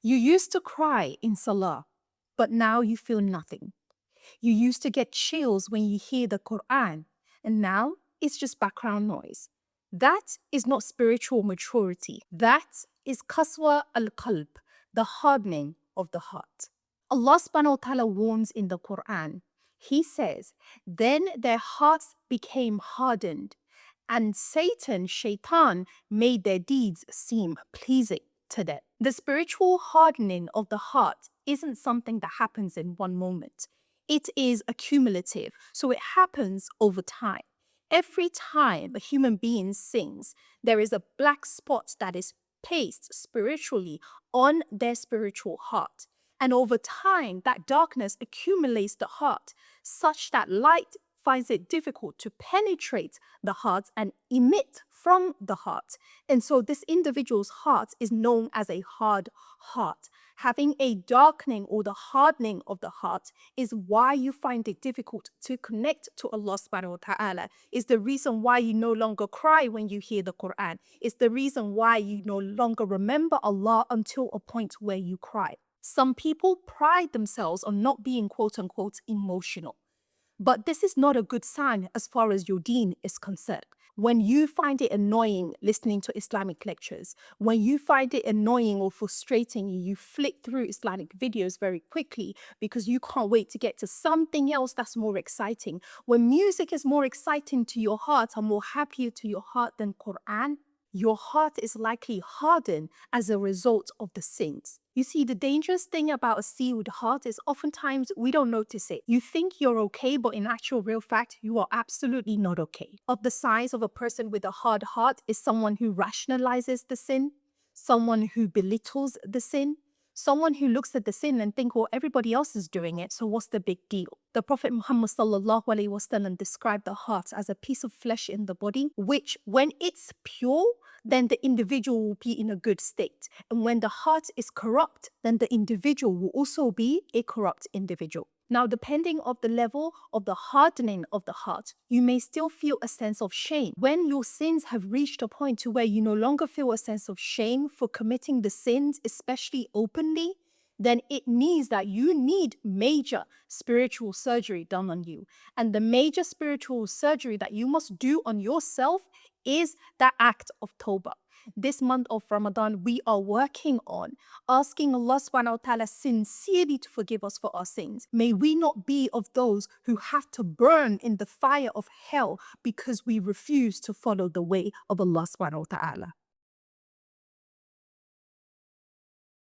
You used to cry in Salah, but now you feel nothing. You used to get chills when you hear the Quran, and now it's just background noise. That is not spiritual maturity. That is qaswa al-qalb, the hardening of the heart. Allah subhanahu wa ta'ala warns in the Quran. He says, then their hearts became hardened, and Satan, shaitan, made their deeds seem pleasing to them. The spiritual hardening of the heart isn't something that happens in one moment. It is accumulative, so it happens over time. Every time a human being sins, there is a black spot that is placed spiritually on their spiritual heart. And over time, that darkness accumulates the heart such that light finds it difficult to penetrate the heart and emit from the heart. And so this individual's heart is known as a hard heart. Having a darkening or the hardening of the heart is why you find it difficult to connect to Allah subhanahu wa ta'ala. Is the reason why you no longer cry when you hear the Quran. It's the reason why you no longer remember Allah until a point where you cry. Some people pride themselves on not being quote unquote emotional. But this is not a good sign as far as your deen is concerned. When you find it annoying listening to Islamic lectures, when you find it annoying or frustrating, you flick through Islamic videos very quickly because you can't wait to get to something else that's more exciting. When music is more exciting to your heart or more happier to your heart than Quran, your heart is likely hardened as a result of the sins. You see, the dangerous thing about a sealed heart is oftentimes we don't notice it. You think you're okay, but in actual real fact, you are absolutely not okay. Of the size of a person with a hard heart is someone who rationalizes the sin, someone who belittles the sin, someone who looks at the sin and think, well, everybody else is doing it, so what's the big deal? The Prophet Muhammad sallallahu alaihi wasallam described the heart as a piece of flesh in the body, which when it's pure, then the individual will be in a good state. And when the heart is corrupt, then the individual will also be a corrupt individual. Now, depending on the level of the hardening of the heart, you may still feel a sense of shame. When your sins have reached a point to where you no longer feel a sense of shame for committing the sins, especially openly, then it means that you need major spiritual surgery done on you. And the major spiritual surgery that you must do on yourself is that act of tawbah. This month of Ramadan, we are working on asking Allah subhanahu wa ta'ala sincerely to forgive us for our sins. May we not be of those who have to burn in the fire of hell because we refuse to follow the way of Allah subhanahu wa ta'ala.